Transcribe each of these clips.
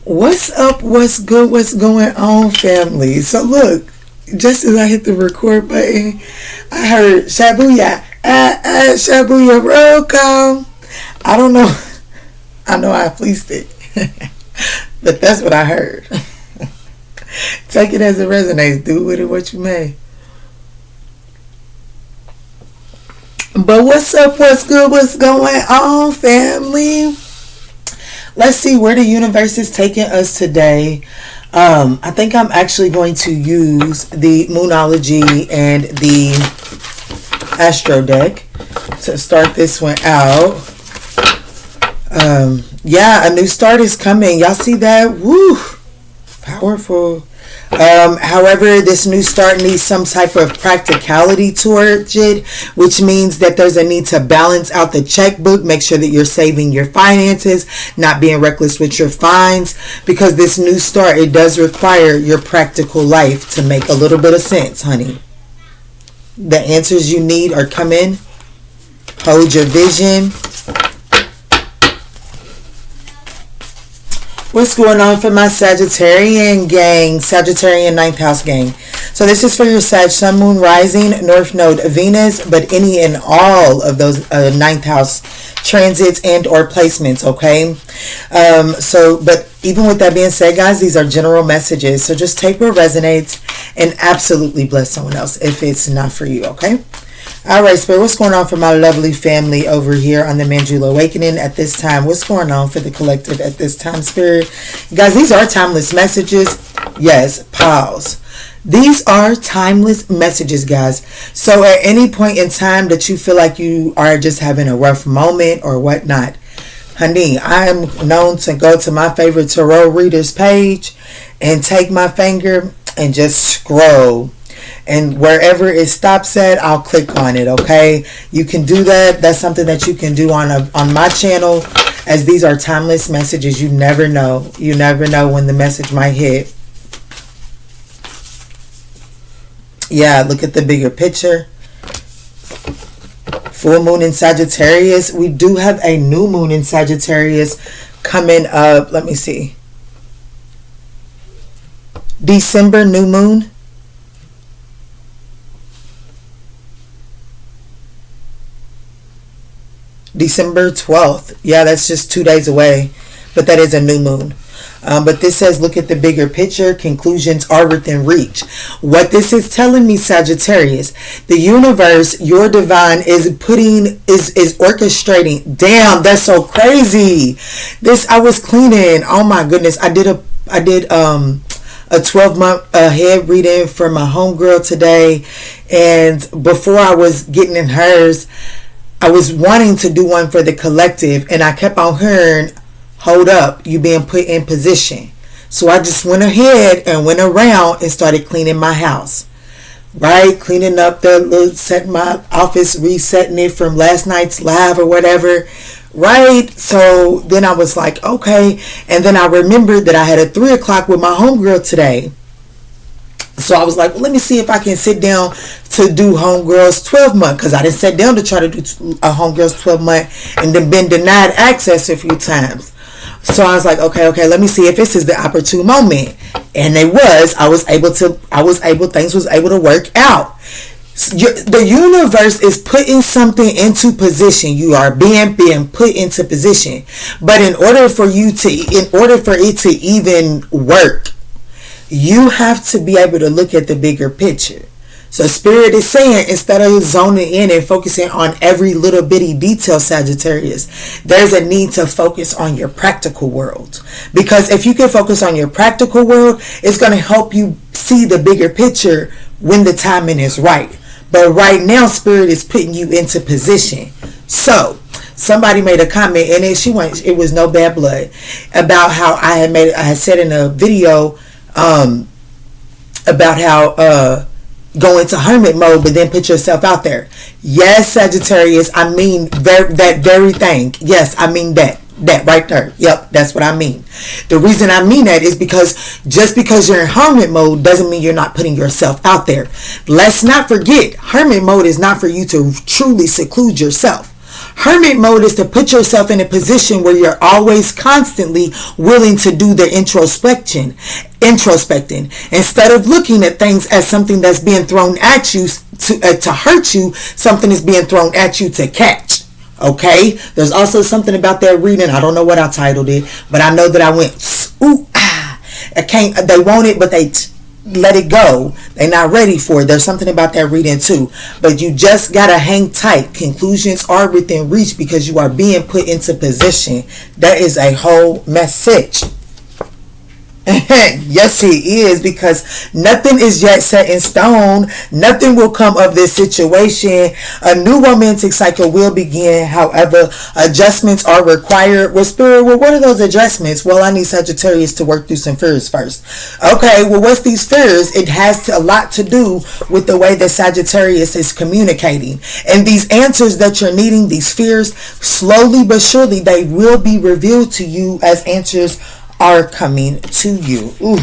What's up? What's good? What's going on, family? So look, just as I hit the record button, I heard Shabuya, Shabuya, roll call. I don't know. I know I fleeced it, but that's what I heard. Take it as it resonates. Do with it what you may. But what's up? What's good? What's going on, family? Let's see where the universe is taking us today. I think I'm actually going to use the Moonology and the Astro deck to start this one out. Yeah, a new start is coming. Y'all see that? Woo! Powerful. However, this new start needs some type of practicality towards it, which means that there's a need to balance out the checkbook, make sure that you're saving your finances, not being reckless with your finds, because this new start, it does require your practical life to make a little bit of sense, honey. The answers you need are coming. Hold your vision. What's going on for my Sagittarian gang, Sagittarian 9th house gang? So this is for your Sag, Sun, Moon, Rising, North Node, Venus, but any and all of those 9th house transits and or placements, okay? But even with that being said, guys, these are general messages. So just take what resonates and absolutely bless someone else if it's not for you, okay? All right, Spirit, what's going on for my lovely family over here on the ManjulaAwakening at this time? What's going on for the collective at this time, Spirit? Guys, these are timeless messages. Yes, pause. These are timeless messages, guys. So at any point in time that you feel like you are just having a rough moment or whatnot, honey, I am known to go to my favorite tarot readers page and take my finger and just scroll. And wherever it stops at, I'll click on it, okay? You can do that. That's something that you can do on my channel, as these are timeless messages. You never know. You never know when the message might hit. Yeah, look at the bigger picture. Full moon in Sagittarius. We do have a new moon in Sagittarius coming up. Let me see. December new moon. December 12th. Yeah, that's just 2 days away. But that is a new moon. But this says, look at the bigger picture. Conclusions are within reach. What this is telling me, Sagittarius, the universe, your divine, is orchestrating. Damn, that's so crazy. I was cleaning. Oh my goodness. I did a 12-month ahead reading for my homegirl today. And before I was getting in hers, I was wanting to do one for the collective, and I kept on hearing, hold up, you being put in position. So I just went ahead and went around and started cleaning my house. Right? Cleaning up setting my office, resetting it from last night's live or whatever. Right? So then I was like, okay. And then I remembered that I had a 3 o'clock with my homegirl today. So I was like, well, let me see if I can sit down to do Homegirl's 12-month. Because I didn't sit down to try to do a Homegirl's 12-month and then been denied access a few times. So I was like, okay, let me see if this is the opportune moment. And it was. Things was able to work out. The universe is putting something into position. You are being put into position. But in order for it to even work, you have to be able to look at the bigger picture. So Spirit is saying, instead of zoning in and focusing on every little bitty detail, Sagittarius, there's a need to focus on your practical world. Because if you can focus on your practical world, it's going to help you see the bigger picture when the timing is right. But right now, Spirit is putting you into position. So somebody made a comment, and it was no bad blood, about how I had said in a video about how go into hermit mode, but then put yourself out there. Yes, Sagittarius, I mean that very thing. Yes, I mean that right there. Yep, that's what I mean. The reason I mean that is because just because you're in hermit mode doesn't mean you're not putting yourself out there. Let's not forget, hermit mode is not for you to truly seclude yourself. Hermit mode is to put yourself in a position where you're always constantly willing to do the introspection, introspecting, instead of looking at things as something that's being thrown at you to hurt you. Something is being thrown at you to catch. Okay, there's also something about that reading. I don't know what I titled it, but I know that I went, ooh, ah, I can't, they want it, but they let it go. They're not ready for it. There's something about that reading too, but you just gotta hang tight. Conclusions are within reach because you are being put into position. That is a whole message. Yes, it is, because nothing is yet set in stone. Nothing will come of this situation. A new romantic cycle will begin. However, adjustments are required. Well, Spirit, well, what are those adjustments? Well, I need Sagittarius to work through some fears first. Okay, well, what's these fears? It has a lot to do with the way that Sagittarius is communicating. And these answers that you're needing, these fears, slowly but surely, they will be revealed to you as answers are coming to you. Ooh.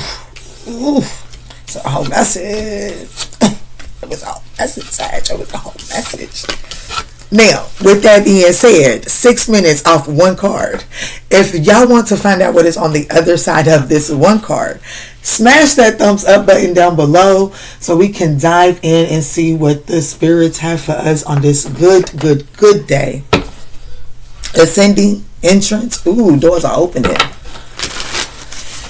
So a whole message. It was a whole message, Sag. It was a whole message. Now, with that being said, 6 minutes off one card. If y'all want to find out what is on the other side of this one card, smash that thumbs up button down below so we can dive in and see what the spirits have for us on this good day. Ascending, entrance. Ooh, doors are opening.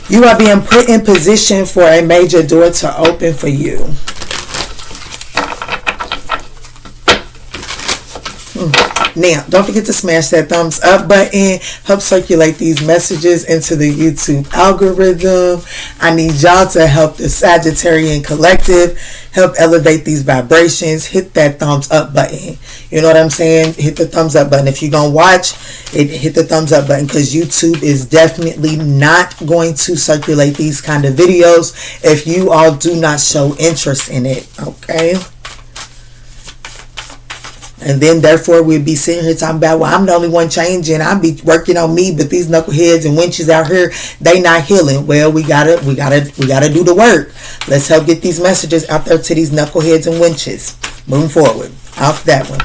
You are being put in position for a major door to open for you. Now, don't forget to smash that thumbs up button. Help circulate these messages into the YouTube algorithm. I need y'all to help the Sagittarian collective help elevate these vibrations. Hit that thumbs up button. You know what I'm saying? Hit the thumbs up button. If you're going to watch it, hit the thumbs up button, because YouTube is definitely not going to circulate these kind of videos if you all do not show interest in it. Okay? And then therefore we'll be sitting here talking about, well, I'm the only one changing. I'll be working on me, but these knuckleheads and wenches out here, they not healing. Well, we gotta do the work. Let's help get these messages out there to these knuckleheads and wenches. Moving forward. Off that one.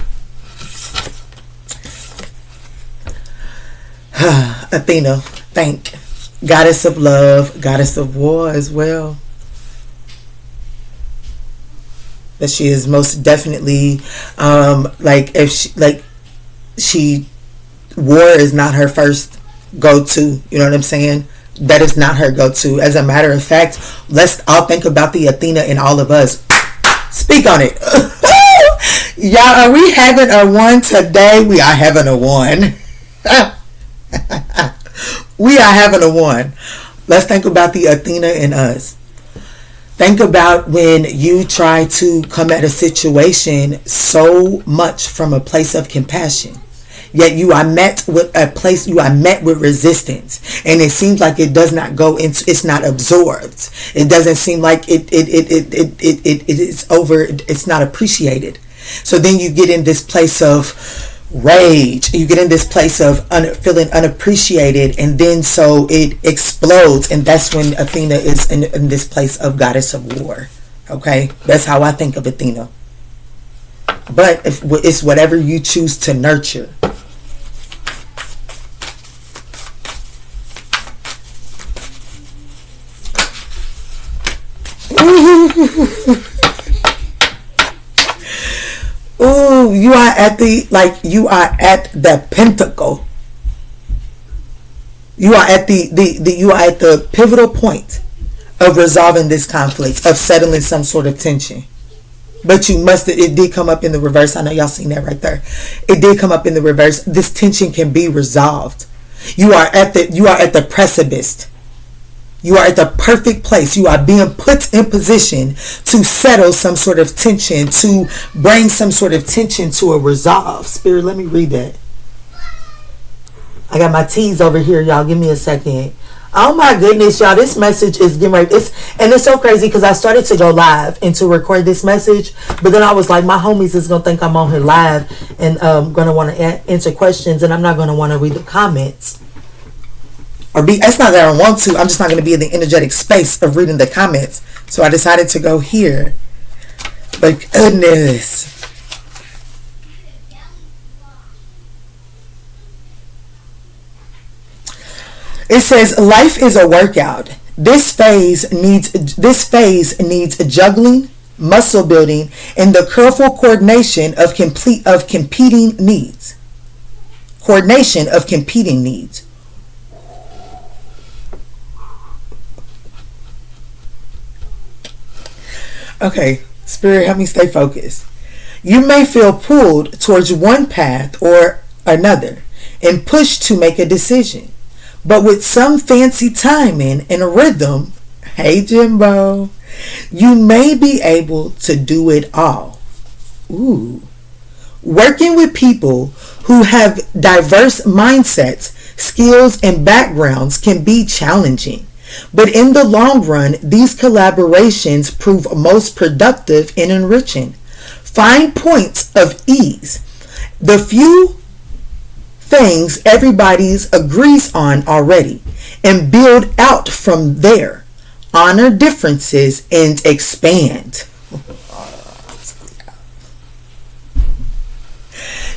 Athena, thank. Goddess of love, goddess of war as well. That she is most definitely war is not her first go-to. You know what I'm saying? That is not her go-to. As a matter of fact, let's all think about the Athena in all of us. Speak on it. Y'all, are we having a one today? We are having a one. We are having a one. Let's think about the Athena in us. Think about when you try to come at a situation so much from a place of compassion, yet you are met with resistance, and it seems like it does not go into, it's not absorbed. It doesn't seem like it is over, it's not appreciated. So then you get in this place of rage, you get in this place of feeling unappreciated, and then so it explodes, and that's when Athena is in this place of goddess of war. Okay, that's how I think of Athena. But it's whatever you choose to nurture. Ooh, you are at the pinnacle. You are at the pivotal point of resolving this conflict, of settling some sort of tension. But it did come up in the reverse. I know y'all seen that right there. It did come up in the reverse. This tension can be resolved. You are at the precipice. You are at the perfect place. You are being put in position to settle some sort of tension, to bring some sort of tension to a resolve. Spirit, let me read that. I got my T's over here, y'all. Give me a second. Oh my goodness, y'all. This message is getting ready. It's so crazy because I started to go live and to record this message, but then I was like, my homies is going to think I'm on here live and going to want to answer questions, and I'm not going to want to read the comments. It's not that I don't want to. I'm just not going to be in the energetic space of reading the comments. So I decided to go here. But goodness. It says life is a workout. This phase needs juggling, muscle building, and the careful coordination of competing needs. Coordination of competing needs. Okay, Spirit, help me stay focused. You may feel pulled towards one path or another and pushed to make a decision. But with some fancy timing and a rhythm, hey Jimbo, you may be able to do it all. Ooh. Working with people who have diverse mindsets, skills, and backgrounds can be challenging. But in the long run, these collaborations prove most productive and enriching. Find points of ease. The few things everybody agrees on already, and build out from there. Honor differences and expand.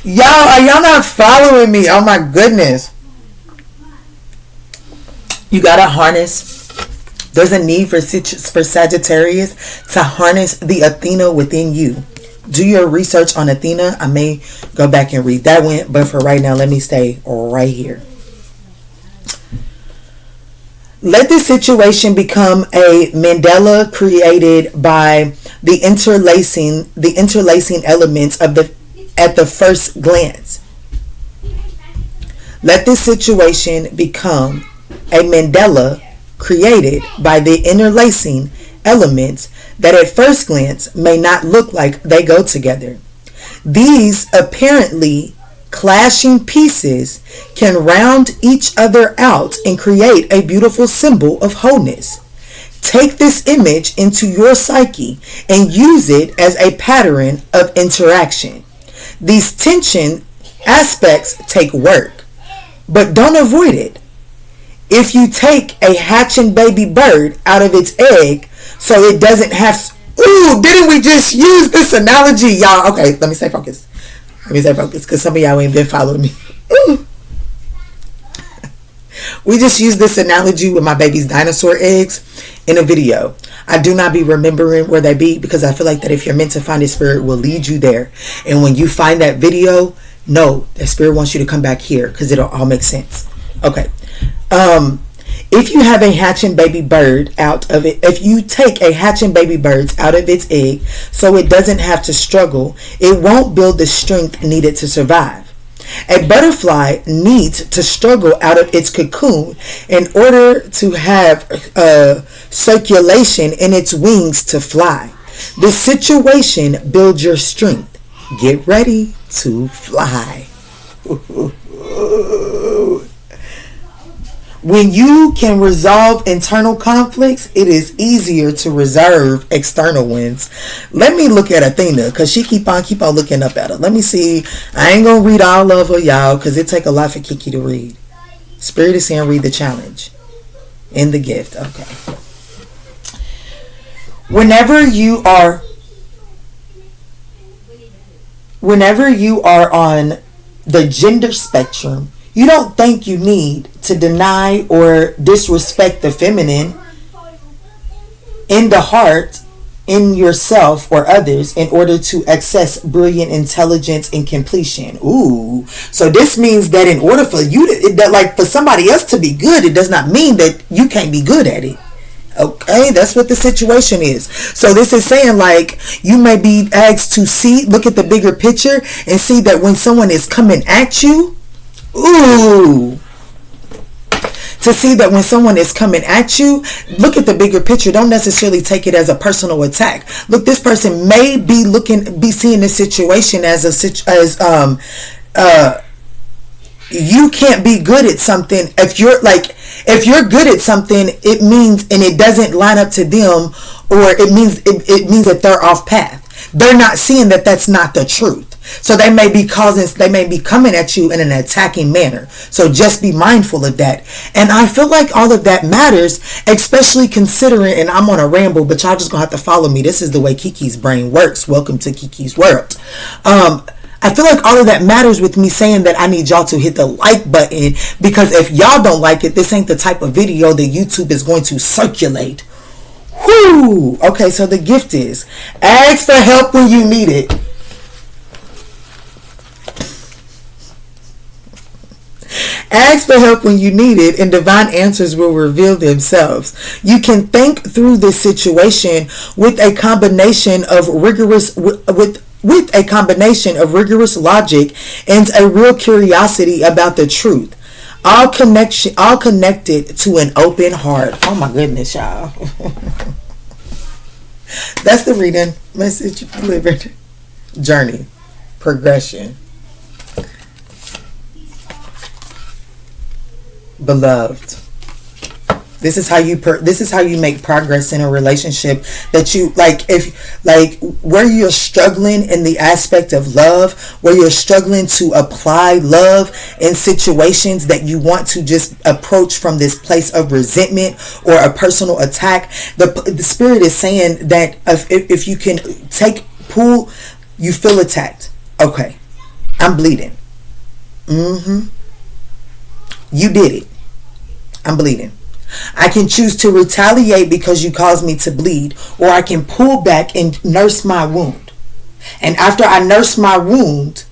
Y'all, are y'all not following me? Oh my goodness. You gotta harness. There's a need for Sagittarius to harness the Athena within you. Do your research on Athena. I may go back and read that one, but for right now, let me stay right here. Let this situation become a mandala created by the interlacing elements of at the first glance. Let this situation become a mandala created by the interlacing elements that at first glance may not look like they go together. These apparently clashing pieces can round each other out and create a beautiful symbol of wholeness. Take this image into your psyche and use it as a pattern of interaction. These tension aspects take work, but don't avoid it. If you take a hatching baby bird out of its egg so it doesn't have... Ooh, didn't we just use this analogy, y'all? Okay, let me stay focused. Because some of y'all ain't been following me. Ooh. We just used this analogy with my baby's dinosaur eggs in a video. I do not be remembering where they be because I feel like that if you're meant to find it, Spirit will lead you there. And when you find that video, know that Spirit wants you to come back here because it'll all make sense. Okay. If you have a hatching baby bird out of it, if you take a hatching baby bird out of its egg so it doesn't have to struggle, it won't build the strength needed to survive. A butterfly needs to struggle out of its cocoon in order to have circulation in its wings to fly. This situation builds your strength. Get ready to fly. When you can resolve internal conflicts, it is easier to reserve external ones. Let me look at Athena because she keep on looking up at her. Let me see. I ain't going to read all of her, y'all, because it take a lot for Kiki to read. Spirit is saying read the challenge in the gift. Okay. Whenever you are on the gender spectrum, you don't think you need to deny or disrespect the feminine in the heart, in yourself or others in order to access brilliant intelligence and completion. Ooh. So this means that in order for you to, like for somebody else to be good, it does not mean that you can't be good at it. Okay, that's what the situation is. So this is saying like you may be asked to look at the bigger picture and see that when someone is coming at you, ooh. To see that when someone is coming at you, look at the bigger picture. Don't necessarily take it as a personal attack. Look, this person may be seeing this situation as you can't be good at something. If you're good at something, it means, and it doesn't line up to them, or it means that they're off path. They're not seeing that that's not the truth. So they may be coming at you in an attacking manner. So just be mindful of that. And I feel like all of that matters, especially considering, and I'm on a ramble, but y'all just gonna have to follow me. This is the way Kiki's brain works. Welcome to Kiki's world. I I feel like all of that matters with me saying that I need y'all to hit the like button, because if y'all don't like it, this ain't the type of video that YouTube is going to circulate. Whoo! Okay, so the gift is ask for help when you need it. Ask for help when you need it, and divine answers will reveal themselves. You can think through this situation with a combination of rigorous logic and a real curiosity about the truth. All connected to an open heart. Oh my goodness, y'all. That's the reading. Message delivered. Journey. Progression. Beloved, this is how you make progress in a relationship that you if where you're struggling in the aspect of love, where you're struggling to apply love in situations that you want to just approach from this place of resentment or a personal attack. The spirit is saying that if you can pull, you feel attacked. Okay, I'm bleeding. You did it. I'm bleeding. I can choose to retaliate because you caused me to bleed, or I can pull back and nurse my wound. And after I nurse my wound,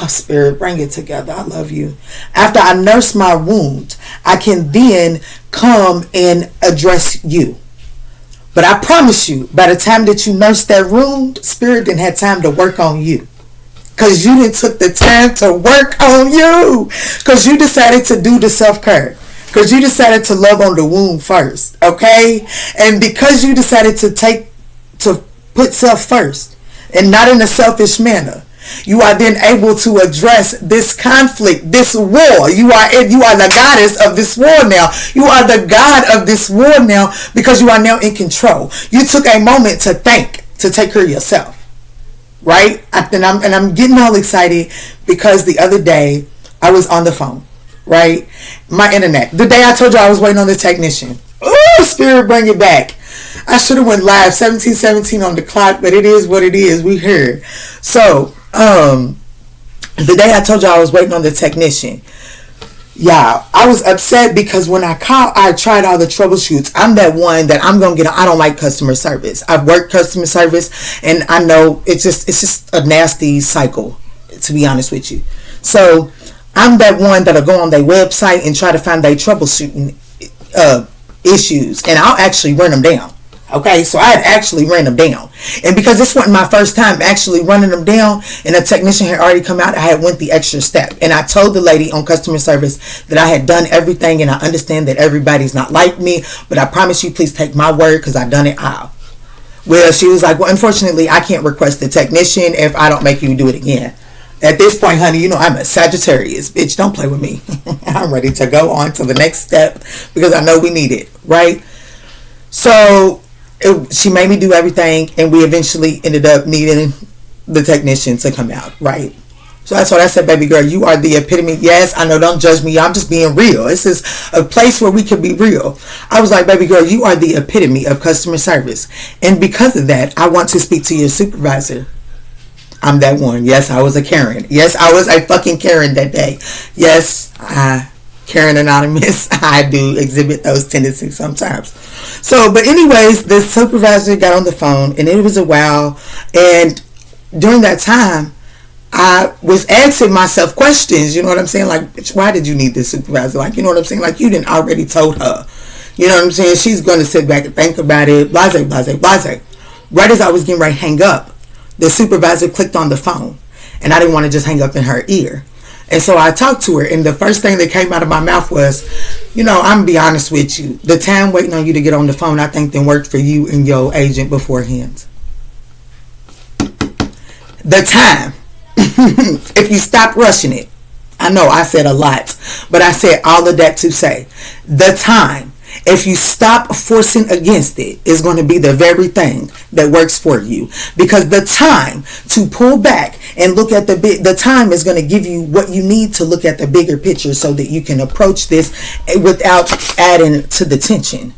Spirit, bring it together. I love you. After I nurse my wound, I can then come and address you. But I promise you, by the time that you nurse that wound, Spirit didn't have time to work on you. Because you didn't took the time to work on you. Because you decided to do the self-care. Because you decided to love on the wound first. Okay? And because you decided to put self first, and not in a selfish manner, you are then able to address this conflict, this war. You are the goddess of this war now. You are the god of this war now, because you are now in control. You took a moment to take care of yourself. Right? And I'm getting all excited because the other day I was on the phone, right? My internet. The day I told you I was waiting on the technician. Oh, Spirit, bring it back. I should have went live 17:17 on the clock, but it is what it is. We here. So, the day I told you I was waiting on the technician. Yeah, I was upset because when I tried all the troubleshoots. I'm that one that I don't like customer service. I've worked customer service, and I know it's just a nasty cycle, to be honest with you. So I'm that one that'll go on their website and try to find their troubleshooting issues, and I'll actually run them down. Okay, so I had actually ran them down. And because this wasn't my first time actually running them down, and a technician had already come out, I had went the extra step. And I told the lady on customer service that I had done everything, and I understand that everybody's not like me, but I promise you, please take my word, because I've done it all. Well, she was like, well, unfortunately, I can't request the technician if I don't make you do it again. At this point, honey, you know I'm a Sagittarius. Bitch, don't play with me. I'm ready to go on to the next step, because I know we need it, right? So she made me do everything, and we eventually ended up needing the technician to come out, right? So that's what I said, baby girl, you are the epitome. Yes, I know, don't judge me. I'm just being real. This is a place where we can be real. I was like, baby girl, you are the epitome of customer service. And because of that, I want to speak to your supervisor. I'm that one. Yes, I was a Karen. Yes, I was a fucking Karen that day. Yes, Karen Anonymous. I do exhibit those tendencies sometimes. So, but anyways, the supervisor got on the phone, and it was a while. And during that time, I was asking myself questions. You know what I'm saying? Like, why did you need this supervisor? Like, you know what I'm saying? Like, you didn't already told her. You know what I'm saying? She's going to sit back and think about it. Blase, blase, blase. Right as I was getting ready to hang up, the supervisor clicked on the phone, and I didn't want to just hang up in her ear. And so I talked to her, and the first thing that came out of my mouth was, you know, I'm going to be honest with you. The time waiting on you to get on the phone, I think, then worked for you and your agent beforehand. The time. If you stop rushing it. I know I said a lot, but I said all of that to say, the time. If you stop forcing against it, is going to be the very thing that works for you. Because the time to pull back and look at the time is going to give you what you need to look at the bigger picture, so that you can approach this without adding to the tension.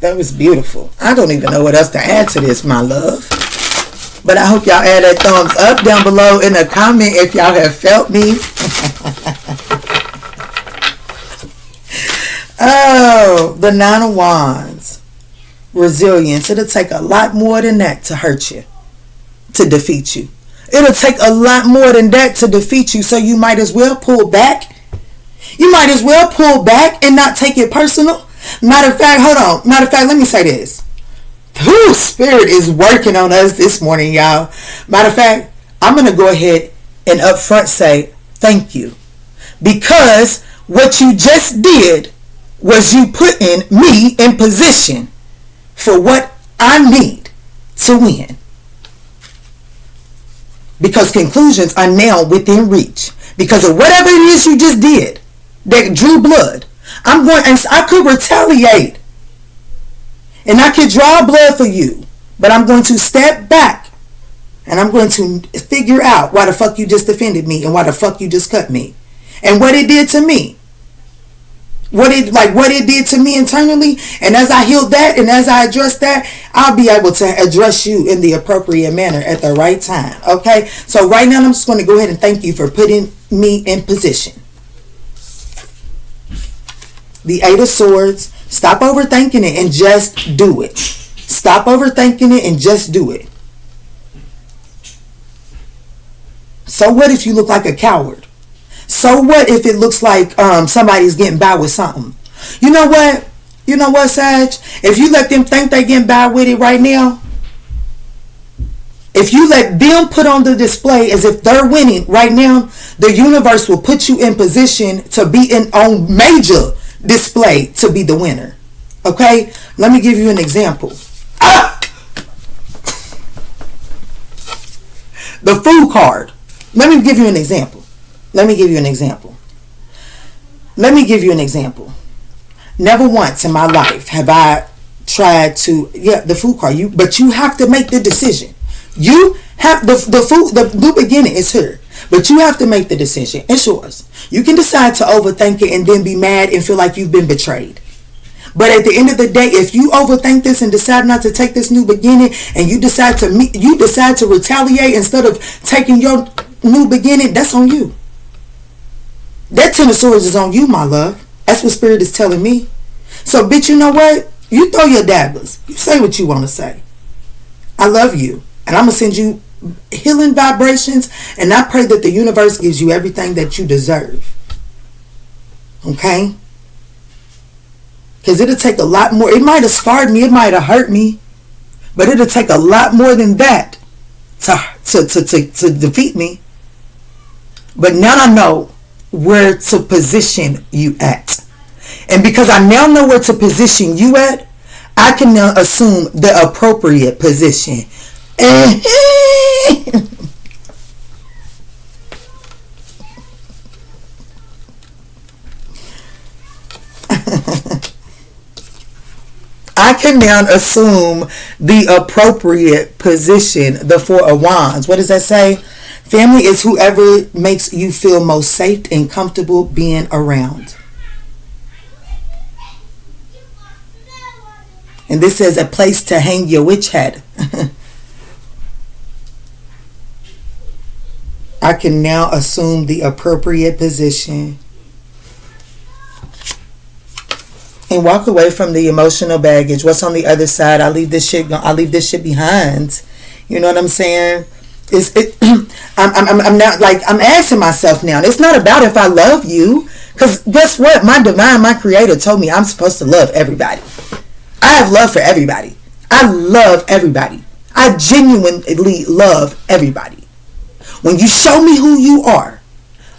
That was beautiful. I don't even know what else to add to this, my love. But I hope y'all add that thumbs up down below in the comment if y'all have felt me. Oh, the Nine of Wands. Resilience. It'll take a lot more than that to hurt you, to defeat you. It'll take a lot more than that to defeat you, so you might as well pull back. You might as well pull back and not take it personal. Matter of fact, hold on. Matter of fact, let me say this. Whew, Spirit is working on us this morning, y'all. Matter of fact, I'm going to go ahead and up front say thank you. Because what you just did was you putting me in position for what I need to win. Because conclusions are now within reach. Because of whatever it is you just did that drew blood. I could retaliate. And I could draw blood for you. But I'm going to step back. And I'm going to figure out why the fuck you just offended me. And why the fuck you just cut me. And what it did to me. What it did to me internally. And as I heal that and as I address that, I'll be able to address you in the appropriate manner at the right time. Okay? So right now I'm just going to go ahead and thank you for putting me in position. The Eight of Swords. Stop overthinking it and just do it. Stop overthinking it and just do it. So what if you look like a coward? So what if it looks like somebody's getting by with something? You know what? You know what, Sag? If you let them think they getting by with it right now, if you let them put on the display as if they're winning right now, the universe will put you in position to be on major display to be the winner. Okay? Let me give you an example. The Fool card. Let me give you an example. Never once in my life have I tried to, the Fool card. But you have to make the decision. You have the new beginning is here. But you have to make the decision. It's yours. You can decide to overthink it and then be mad and feel like you've been betrayed. But at the end of the day, if you overthink this and decide not to take this new beginning and you decide to retaliate instead of taking your new beginning, that's on you. That Ten of Swords is on you, my love. That's what Spirit is telling me. So, bitch, you know what? You throw your daggers. You say what you want to say. I love you. And I'm going to send you healing vibrations. And I pray that the universe gives you everything that you deserve. Okay? Because it'll take a lot more. It might have scarred me. It might have hurt me. But it'll take a lot more than that to defeat me. But now I know where to position you at. And because I now know where to position you at, I can now assume the appropriate position. I can now assume the appropriate position. The Four of Wands. What does that say? Family is whoever makes you feel most safe and comfortable being around. And this says a place to hang your witch hat. I can now assume the appropriate position and walk away from the emotional baggage. What's on the other side? I leave this shit behind. You know what I'm saying? I'm not like, I'm asking myself now. It's not about if I love you, because guess what? My creator told me I'm supposed to love everybody. I have love for everybody. I love everybody. I genuinely love everybody. When you show me who you are,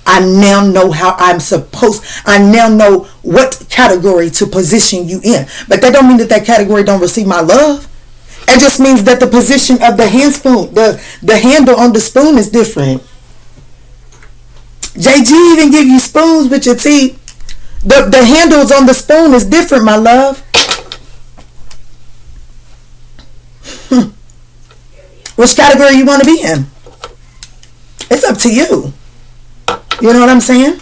I now know I now know what category to position you in. But that don't mean that category don't receive my love. It just means that the position of the the handle on the spoon is different. JG even give you spoons with your teeth. The handles on the spoon is different, my love. Which category you want to be in? It's up to you. You know what I'm saying?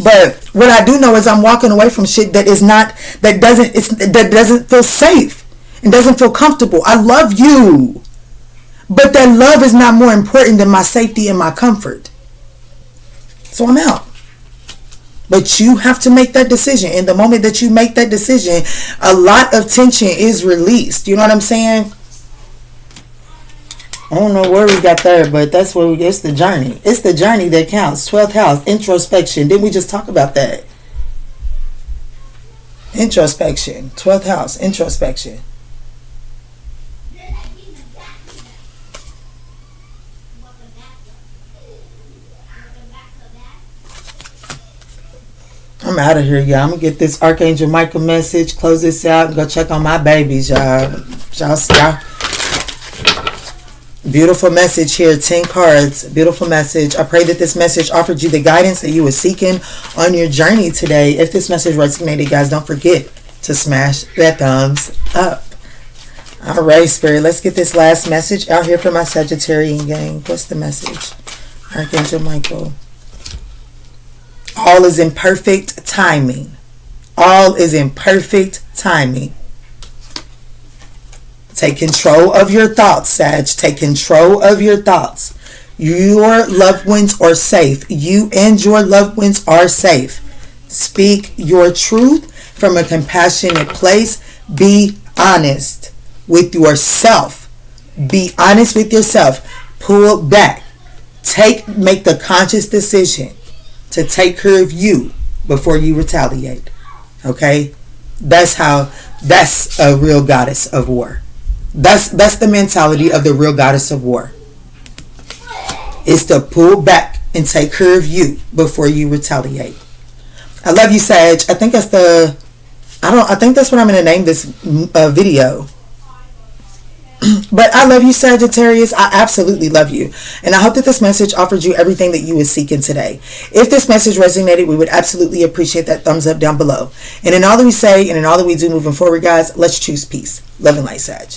But what I do know is I'm walking away from shit that is not, that doesn't feel safe. It doesn't feel comfortable. I love you. But that love is not more important than my safety and my comfort. So I'm out. But you have to make that decision. And the moment that you make that decision, a lot of tension is released. You know what I'm saying? I don't know where we got there, but that's where it's the journey. It's the journey that counts. 12th house, introspection. Didn't we just talk about that? Introspection. 12th house, introspection. I'm out of here, y'all. I'm going to get this Archangel Michael message, close this out, and go check on my babies, y'all. Y'all. Beautiful message here. 10 cards. Beautiful message. I pray that this message offered you the guidance that you were seeking on your journey today. If this message resonated, guys, don't forget to smash that thumbs up. All right, Spirit. Let's get this last message out here for my Sagittarian gang. What's the message? Archangel Michael. All is in perfect timing. All is in perfect timing. Take control of your thoughts, Sag. Take control of your thoughts. Your loved ones are safe. You and your loved ones are safe. Speak your truth from a compassionate place. Be honest with yourself. Be honest with yourself. Pull back. Make the conscious decision to take care of you before you retaliate. Okay? That's a real goddess of war. That's the mentality of the real goddess of war. Is to pull back and take care of you before you retaliate. I love you, Sag. I think that's what I'm going to name this video. But I love you, Sagittarius. I absolutely love you. And I hope that this message offered you everything that you were seeking today. If this message resonated, we would absolutely appreciate that thumbs up down below. And in all that we say and in all that we do moving forward, guys, let's choose peace. Love and light, Sag.